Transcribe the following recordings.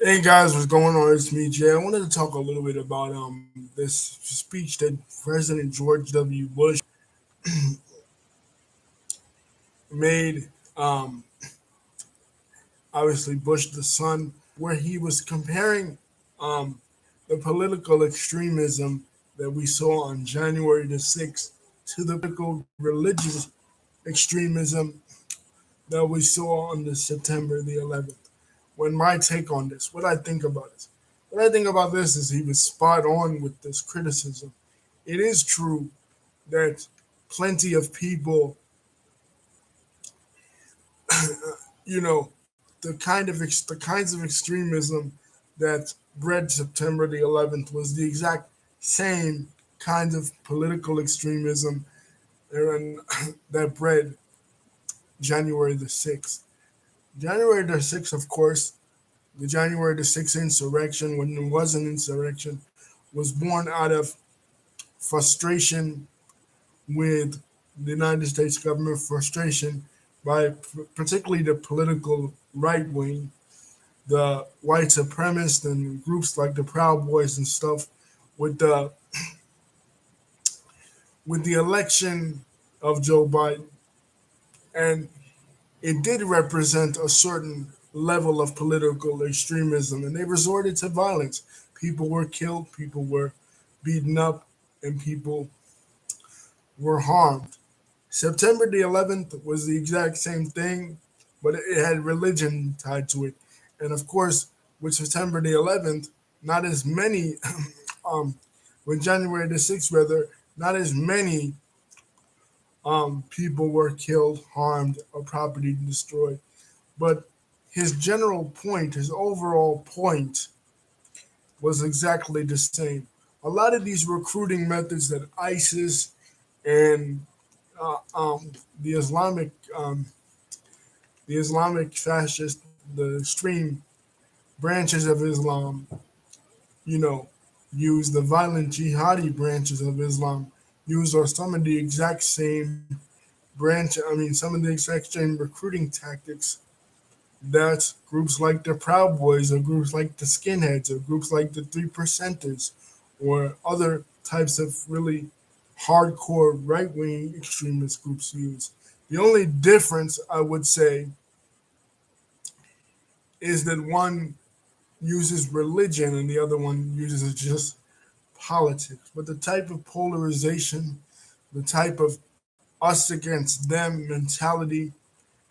Hey guys, what's going on? It's me, Jay. I wanted to talk a little bit about this speech that President George W. Bush made. Um, Obviously, Bush the son, where he was comparing um, the political extremism that we saw on January the 6th to the political religious extremism that we saw on the September the 11th. When my take on this, what I think about this, what I think about this is he was spot on with this criticism. It is true that plenty of people, you know, the kinds of extremism that bred September the 11th was the exact same kinds of political extremism and that bred January the 6th. January the 6th, of course, the January the 6th insurrection, when it was an insurrection, was born out of frustration with the United States government, frustration by particularly the political right wing, the white supremacists and groups like the Proud Boys and stuff, with the election of Joe Biden, and it did represent a certain level of political extremism, and they resorted to violence. People were killed, people were beaten up, and people were harmed. September the 11th was the exact same thing, but it had religion tied to it. And of course, with September the 11th, not as many, um, with January the 6th, rather, not as many people were killed, harmed, or property destroyed. But his general point, his overall point, was exactly the same. A lot of these recruiting methods that ISIS and uh, um, the Islamic the Islamic fascist, the extreme branches of Islam, you know, use the violent jihadi branches of Islam, use or some of the exact same some of the exact same recruiting tactics that groups like the Proud Boys or groups like the Skinheads or groups like the Three Percenters or other types of really hardcore right wing extremist groups use. The only difference I would say is that one uses religion and the other one uses just politics. But the type of polarization, the type of us against them mentality,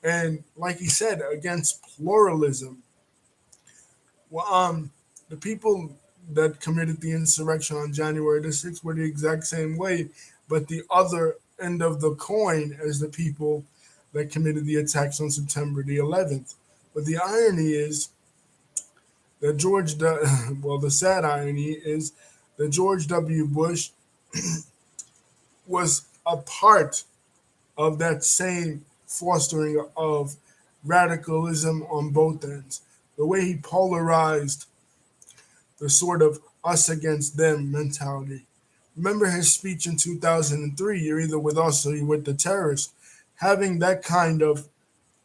and like he said, against pluralism. Well, the people that committed the insurrection on January the 6th were the exact same way, but the other end of the coin as the people that committed the attacks on September the 11th. But the irony is that the sad irony is that George W. Bush was a part of that same fostering of radicalism on both ends. The way he polarized the sort of us against them mentality. Remember his speech in 2003, you're either with us or you're with the terrorists. Having that kind of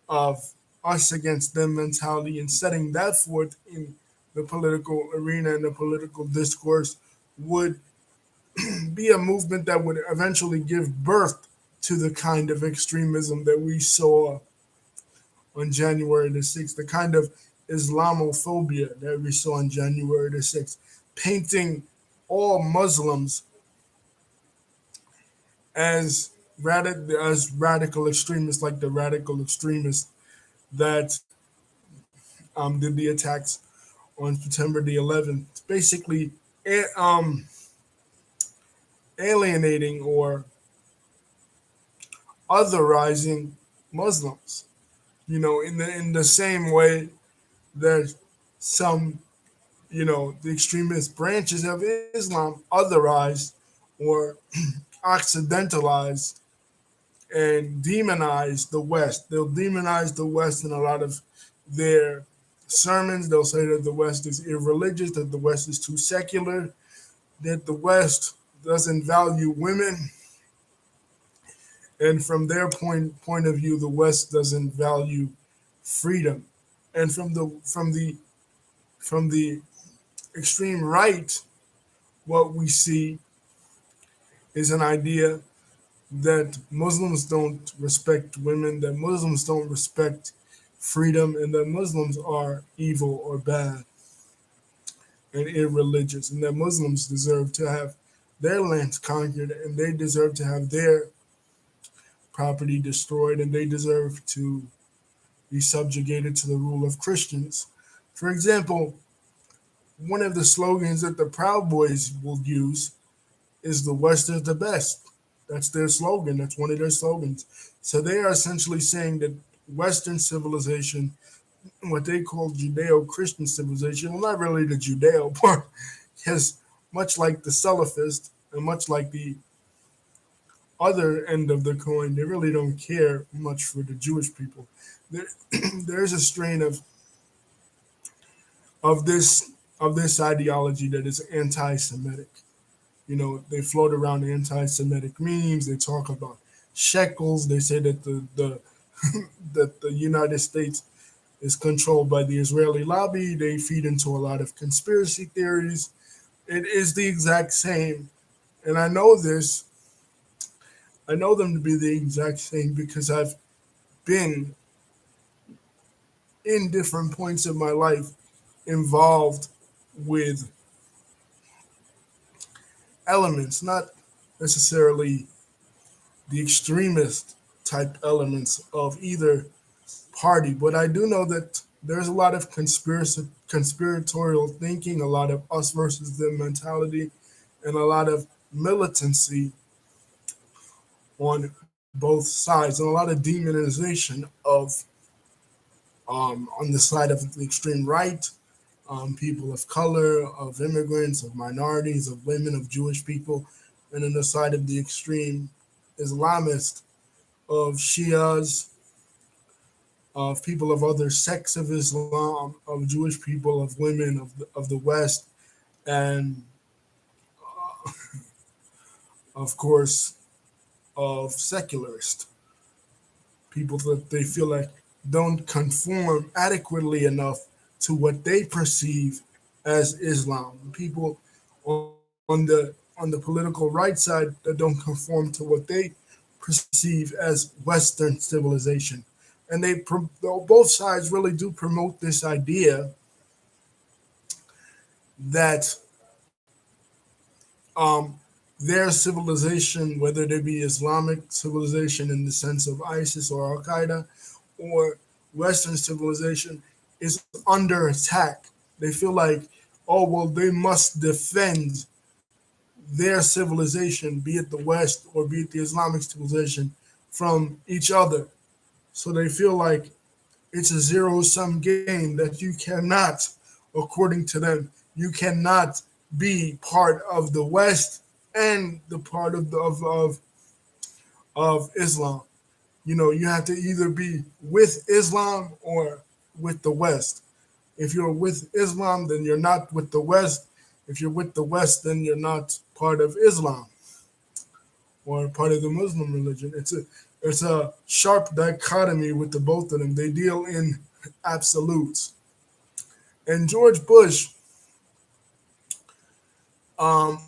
us against them mentality and setting that forth in the political arena and the political discourse would be a movement that would eventually give birth to the kind of extremism that we saw on January the 6th, the kind of Islamophobia that we saw on January the 6th, painting all Muslims as radical extremists, like the radical extremists that did the attacks on September the 11th, basically a- um, alienating or otherizing Muslims. In the same way that some, the extremist branches of Islam otherize or occidentalize and demonize the West. They'll demonize the West in a lot of their sermons. They'll say that the West is irreligious, that the West is too secular, that the West doesn't value women, and from their point of view, the West doesn't value freedom. And from the From the extreme right, what we see is an idea that Muslims don't respect women, that Muslims don't respect freedom, and that Muslims are evil or bad and irreligious, and that Muslims deserve to have their lands conquered, and they deserve to have their property destroyed, and they deserve to be subjugated to the rule of Christians. For example, one of the slogans that the Proud Boys will use is "the West is the best." That's their slogan. That's one of their slogans. So they are essentially saying that Western civilization, what they call Judeo-Christian civilization, well, not really the Judeo part, because much like the Salafist and much like the other end of the coin, they really don't care much for the Jewish people. There, there is a strain of this of this ideology that is anti-Semitic. You know, they float around anti-Semitic memes. They talk about shekels. They say that the that the United States is controlled by the Israeli lobby. They feed into a lot of conspiracy theories. It is the exact same, and I know this. I know them to be the exact same because I've been in different points of my life involved with elements, not necessarily the extremist type elements of either party, but I do know that there's a lot of conspiratorial thinking, a lot of us versus them mentality, and a lot of militancy on both sides, and a lot of demonization of on the side of the extreme right, people of color, of immigrants, of minorities, of women, of Jewish people, and on the side of the extreme Islamist, of Shias, of people of other sects of Islam, of Jewish people, of women, of the West, and of course of secularists, people that they feel like don't conform adequately enough to what they perceive as Islam. People on the political right side that don't conform to what they perceive as Western civilization, and both sides really do promote this idea that um, their civilization, whether they be Islamic civilization in the sense of ISIS or Al Qaeda, or Western civilization, is under attack. They feel like, oh, well, they must defend their civilization, be it the West or be it the Islamic civilization, from each other. So they feel like it's a zero sum game that you cannot, according to them, you cannot be part of the West and the part of Islam. You know, you have to either be with Islam or with the West. If you're with Islam, then you're not with the West. If you're with the West, then you're not part of Islam or part of the Muslim religion. It's a sharp dichotomy with the both of them. They deal in absolutes. And George Bush um,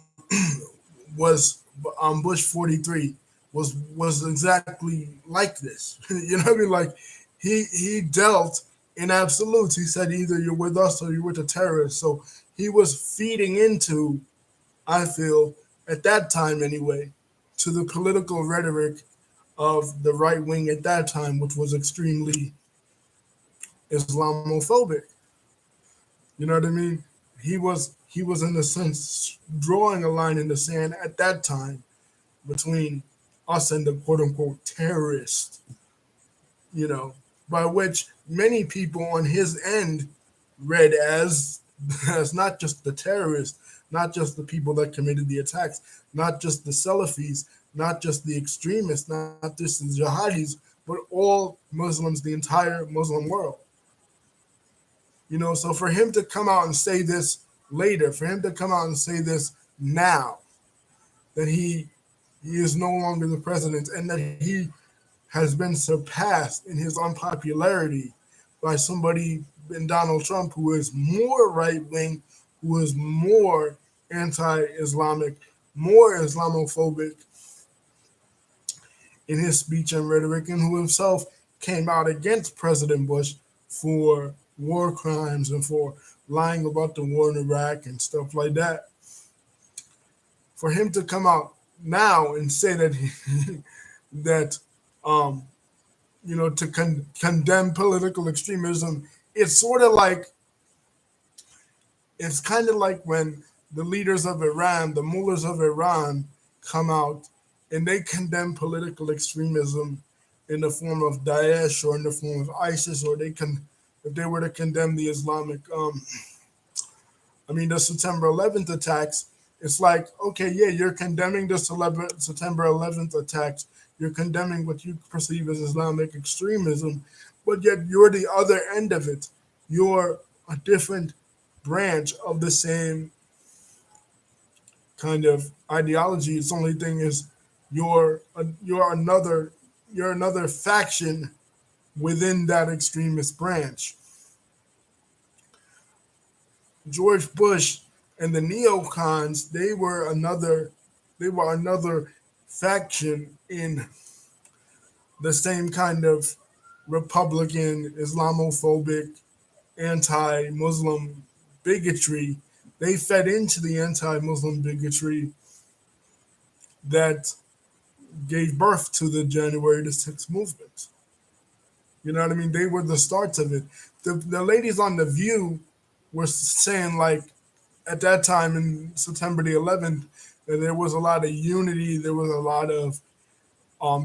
was Bush 43 was exactly like this. You know what I mean? Like he dealt in absolutes. He said either you're with us or you're with the terrorists. So he was feeding into, I feel, at that time anyway, to the political rhetoric of the right wing at that time, which was extremely Islamophobic. You know what I mean? He was in a sense drawing a line in the sand at that time between us and the quote unquote terrorists, you know, by which many people on his end read as not just the terrorists, not just the people that committed the attacks, not just the Salafis, not just the extremists, not just the jihadis, but all Muslims, the entire Muslim world. You know, so for him to come out and say this later, for him to come out and say this now, that he is no longer the president and that he has been surpassed in his unpopularity by somebody in Donald Trump, who is more right wing, who is more anti-Islamic, more Islamophobic in his speech and rhetoric, and who himself came out against President Bush for war crimes and for lying about the war in Iraq and stuff like that. For him to come out now and say that that um, to condemn political extremism, it's sort of like it's kind of like when the leaders of Iran, the mullahs of Iran, come out and they condemn political extremism in the form of Daesh or in the form of ISIS, or they can, if they were to condemn the Islamic, the September 11th attacks. It's like, okay, yeah, you're condemning the September 11th attacks. You're condemning what you perceive as Islamic extremism, but yet you're the other end of it. You're a different branch of the same kind of ideology. Its only thing is you're another faction within that extremist branch. George Bush and the neocons, they were another faction in the same kind of Republican, Islamophobic, anti-Muslim bigotry. They fed into the anti-Muslim bigotry that gave birth to the January the 6th movement. You know what I mean? They were the starts of it. The ladies on The View were saying, like, at that time in September the 11th, that there was a lot of unity, there was a lot of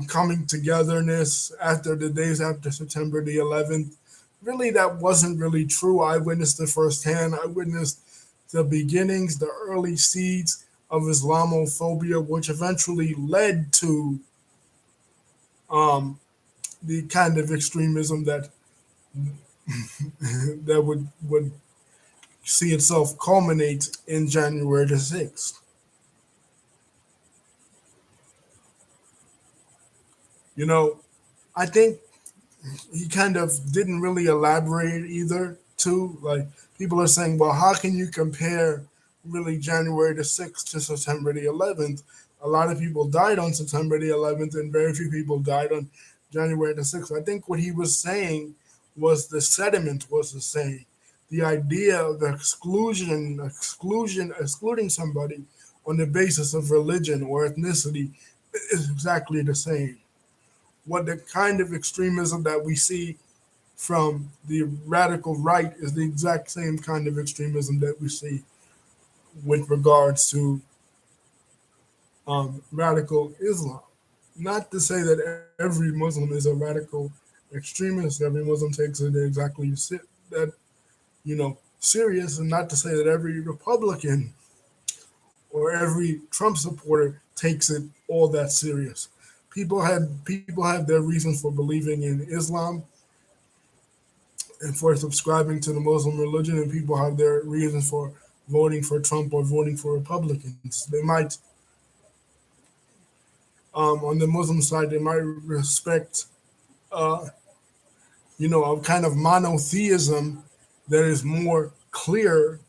coming togetherness after the days after September the 11th. Really, that wasn't really true. I witnessed it firsthand. I witnessed the beginnings, the early seeds of Islamophobia, which eventually led to um, the kind of extremism that that would see itself culminate in January the 6th. You know, I think he kind of didn't really elaborate either, too. Like, people are saying, well, how can you compare really January the 6th to September the 11th? A lot of people died on September the 11th, and very few people died on January the 6th. I think what he was saying was the sentiment was the same. The idea of excluding somebody on the basis of religion or ethnicity is exactly the same. What the kind of extremism that we see from the radical right is the exact same kind of extremism that we see with regards to radical Islam. Not to say that every Muslim is a radical extremist, every Muslim takes it exactly that serious, and not to say that every Republican or every Trump supporter takes it all that serious. People have their reasons for believing in Islam and for subscribing to the Muslim religion, and people have their reasons for voting for Trump or voting for Republicans. They might, on the Muslim side, they might respect, uh, a kind of monotheism that is more clear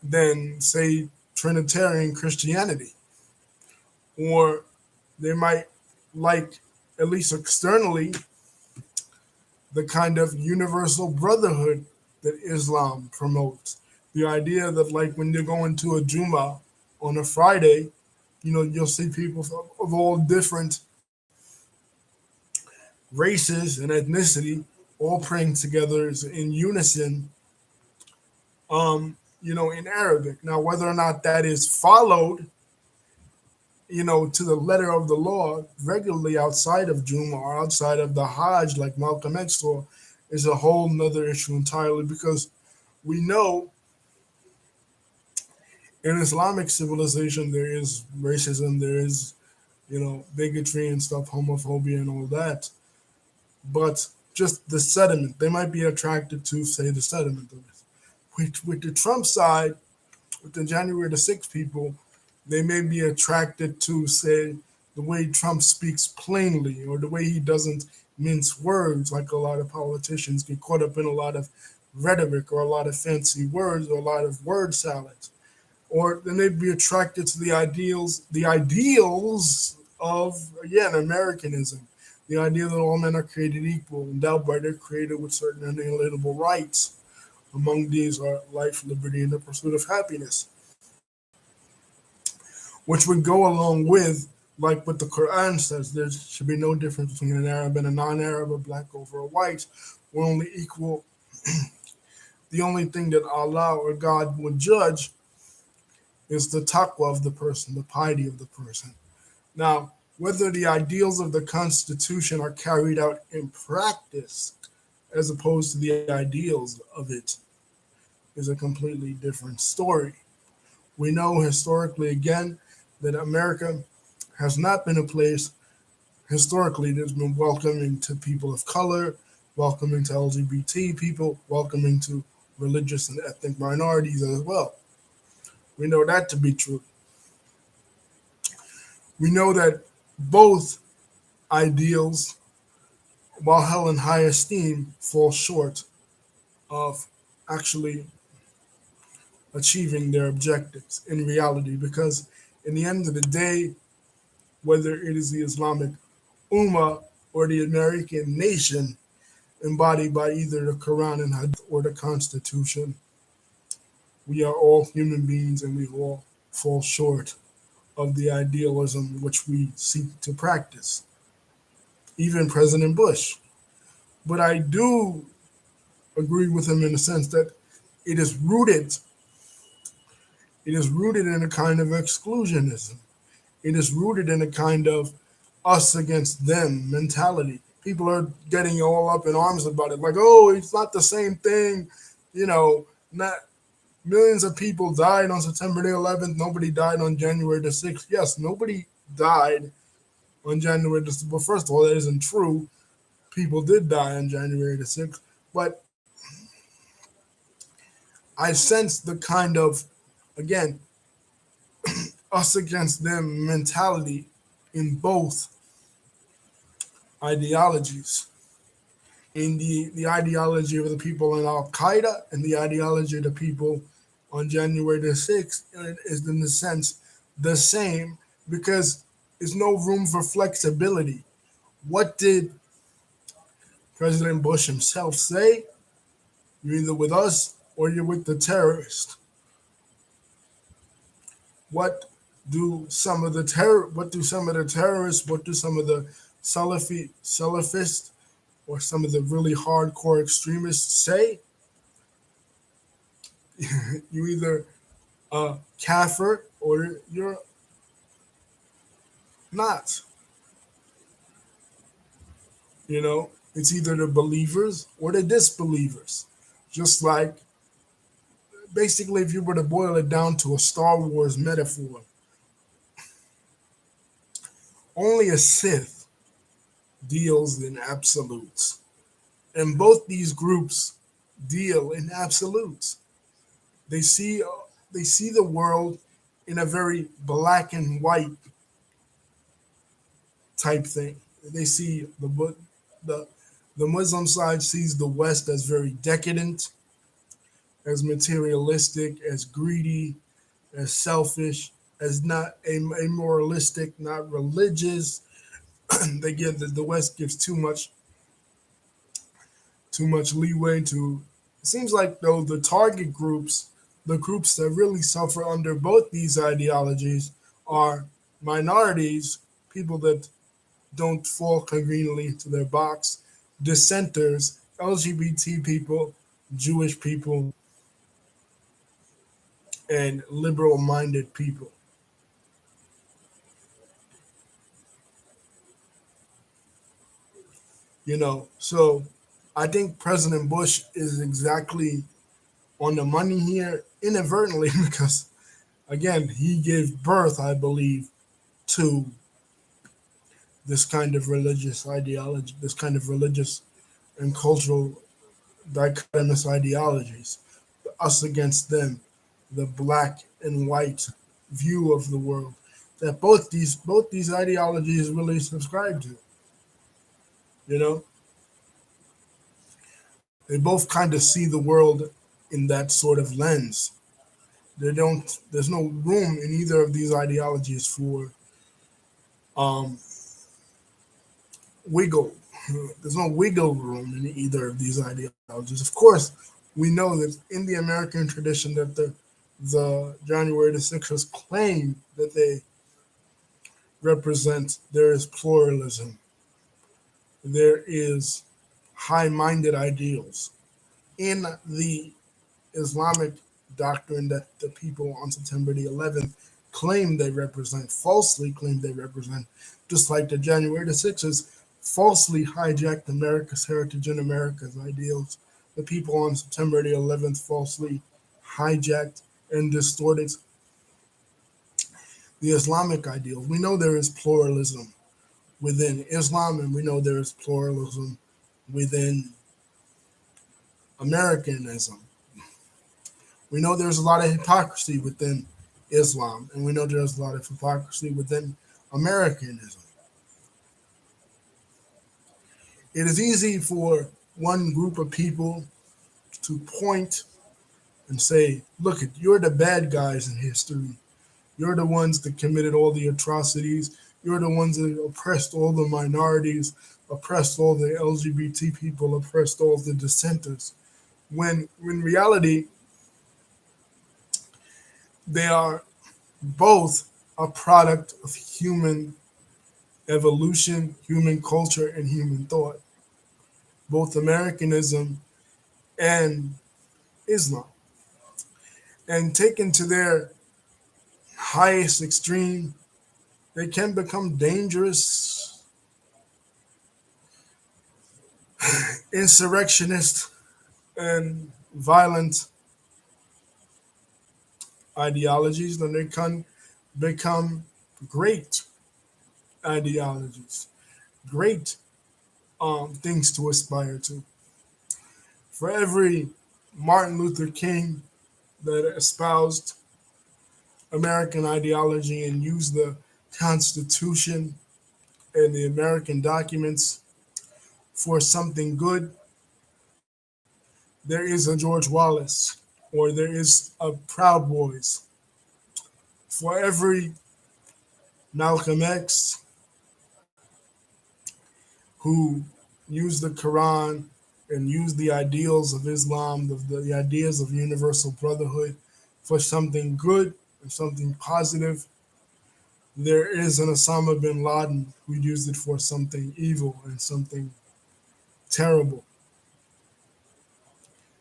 than, say, Trinitarian Christianity, or they might like, at least externally, the kind of universal brotherhood that Islam promotes. The idea that, like, when you're going to a Juma on a Friday, you'll see people of all different races and ethnicity all praying together in unison, in Arabic. Now, whether or not that is followed, to the letter of the law regularly outside of Juma or outside of the Hajj, like Malcolm X saw, is a whole nother issue entirely, because we know in Islamic civilization there is racism, there is, bigotry and stuff, homophobia and all that. But just the sediment, they might be attracted to, say, the sediment of it. With the Trump side, with the January the 6th people, they may be attracted to, say, the way Trump speaks plainly, or the way he doesn't mince words like a lot of politicians get caught up in a lot of rhetoric or a lot of fancy words or a lot of word salads. Or then they'd be attracted to the ideals of, again, Americanism, the idea that all men are created equal, endowed by their creator with certain unalienable rights. Among these are life, liberty, and the pursuit of happiness, which would go along with, like what the Quran says, there should be no difference between an Arab and a non-Arab, a black over a white. We're only equal. The only thing that Allah or God would judge is the taqwa of the person, the piety of the person. Now, whether the ideals of the Constitution are carried out in practice as opposed to the ideals of it is a completely different story. We know historically, again, that America has not been a place historically that's been welcoming to people of color, welcoming to LGBT people, welcoming to religious and ethnic minorities as well. We know that to be true. We know that both ideals, while held in high esteem, fall short of actually achieving their objectives in reality. Because in the end of the day, whether it is the Islamic Ummah or the American nation embodied by either the Quran and Hadith or the Constitution, we are all human beings and we all fall short of the idealism which we seek to practice. Even President Bush. But I do agree with him in the sense that it is rooted it is rooted in a kind of exclusionism. It is rooted in a kind of us against them mentality. People are getting all up in arms about it, like, oh, it's not the same thing. Not millions of people died on September the 11th. Nobody died on January the 6th. Yes, nobody died on January the 6th. But first of all, that isn't true. People did die on January the 6th. But I sense the kind of, again, us against them mentality in both ideologies. In the ideology of the people in Al Qaeda and the ideology of the people on January the 6th is, in a sense, the same, because there's no room for flexibility. What did President Bush himself say? You're either with us or you're with the terrorists. What do some of the terrorists, what do some of the Salafists, or some of the really hardcore extremists say? You either a kafir or you're not. It's either the believers or the disbelievers. Just like, basically, if you were to boil it down to a Star Wars metaphor, only a Sith deals in absolutes. And both these groups deal in absolutes. They see they see the world in a very black and white type thing. They see the the Muslim side sees the West as very decadent, as materialistic, as greedy, as selfish, as not a moralistic, not religious. They give the West gives too much leeway to. It seems like, though, the target groups, the groups that really suffer under both these ideologies, are minorities, people that don't fall conveniently to their box, dissenters, LGBT people, Jewish people, and liberal-minded people. So I think President Bush is exactly on the money here, inadvertently, because, again, he gave birth, I believe, to this kind of religious ideology, this kind of religious and cultural dichotomous ideologies, us against them, the black and white view of the world. that both these ideologies really subscribe to. You know, they both kind of see the world in that sort of lens. They don't. There's no room in either of these ideologies for um, wiggle. There's no wiggle room in either of these ideologies. Of course, we know that in the American tradition that the January the 6th claim that they represent, there is pluralism, there is high-minded ideals in the Islamic doctrine that the people on September the 11th claim they represent, falsely claim they represent, just like the January the 6th falsely hijacked America's heritage and America's ideals. The people on September the 11th falsely hijacked and distorted the Islamic ideals. We know there is pluralism within Islam, and we know there is pluralism within Americanism. We know there's a lot of hypocrisy within Islam, and we know there's a lot of hypocrisy within Americanism. It is easy for one group of people to point and say, look, you're the bad guys in history. You're the ones that committed all the atrocities. You're the ones that oppressed all the minorities, oppressed all the LGBT people, oppressed all the dissenters. When in reality, they are both a product of human evolution, human culture, and human thought, both Americanism and Islam. And taken to their highest extreme, they can become dangerous insurrectionist and violent ideologies, then they can become great ideologies, great things to aspire to. For every Martin Luther King that espoused American ideology and used the Constitution and the American documents for something good, there is a George Wallace or there is a Proud Boys. For every Malcolm X who used the Quran and used the ideals of Islam, the ideas of universal brotherhood for something good and something positive, there is an Osama bin Laden who used it for something evil and something terrible.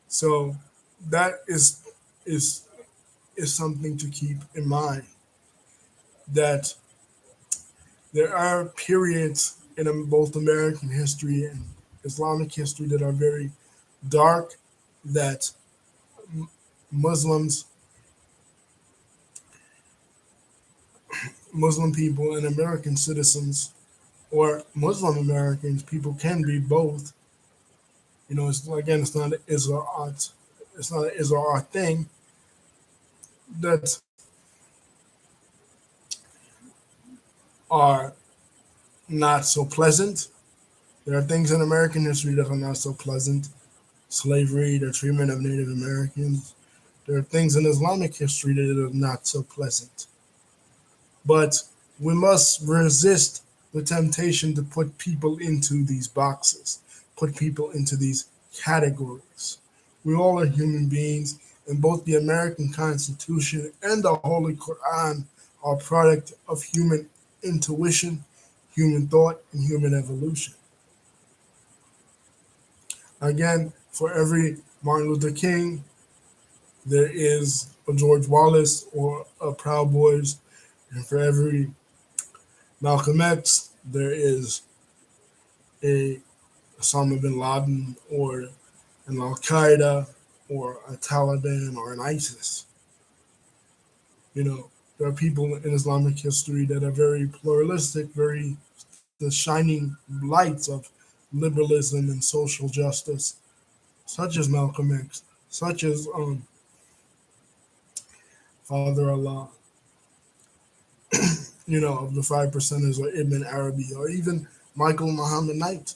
So that is is something to keep in mind, that there are periods in both American history and Islamic history that are very dark, that Muslims, Muslim people, and American citizens, or Muslim Americans, people can be both. You know, it's again, it's not an Israel art, it's not an Israel art thing. That are not so pleasant. There are things in American history that are not so pleasant. Slavery, the treatment of Native Americans. There are things in Islamic history that are not so pleasant. But we must resist the temptation to put people into these boxes, put people into these categories. We all are human beings, and both the American Constitution and the Holy Quran are a product of human intuition, human thought, and human evolution. Again, for every Martin Luther King, there is a George Wallace or a Proud Boys, and for every Malcolm X, there is a Osama bin Laden or an Al Qaeda or a Taliban or an ISIS. You know, there are people in Islamic history that are very pluralistic, very the shining lights of liberalism and social justice, such as Malcolm X, such as Father Allah. of the five percenters, or Ibn Arabi, or even Michael Muhammad Knight,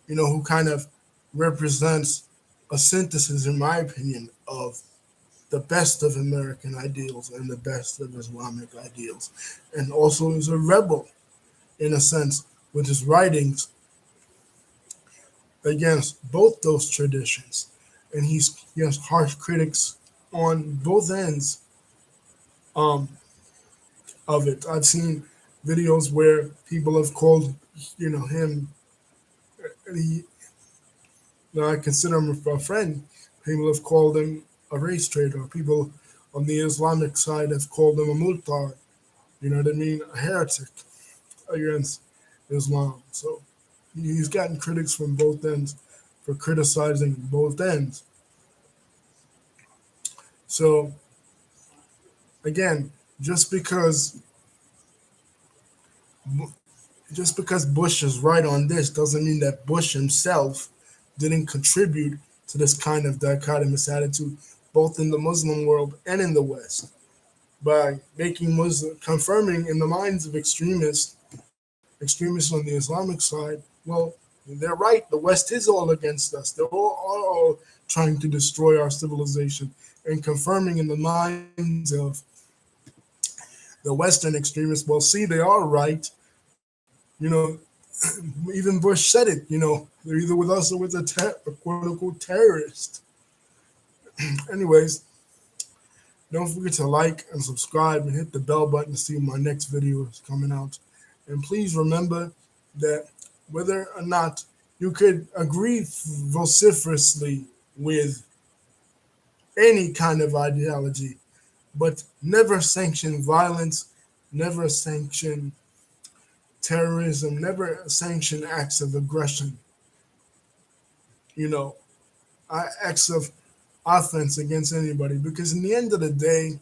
who kind of represents a synthesis, in my opinion, of the best of American ideals and the best of Islamic ideals, and also is a rebel in a sense with his writings against both those traditions, and he has harsh critics on both ends um, of it. I've seen videos where people have called him, and I consider him a friend. People have called him a race traitor. People on the Islamic side have called him a multad. You know what I mean? A heretic against Islam. So he's gotten critics from both ends for criticizing both ends. So again, just because just because Bush is right on this doesn't mean that Bush himself didn't contribute to this kind of dichotomous attitude, both in the Muslim world and in the West, by making Muslim, confirming in the minds of extremists on the Islamic side, well, they're right. The West is all against us. They're all trying to destroy our civilization, and confirming in the minds of the Western extremists, well, see, they are right. You know, even Bush said it. They're either with us or with a quote unquote terrorist. Anyways, don't forget to like and subscribe and hit the bell button to see when my next video is coming out. And please remember that whether or not you could agree vociferously with any kind of ideology, but never sanction violence, never sanction terrorism, never sanction acts of aggression, you know, acts of offense against anybody. Because in the end of the day,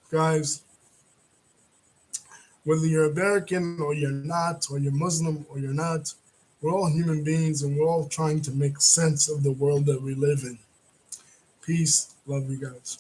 guys, whether you're American or you're not, or you're Muslim or you're not, we're all human beings and we're all trying to make sense of the world that we live in. Peace. Love you guys.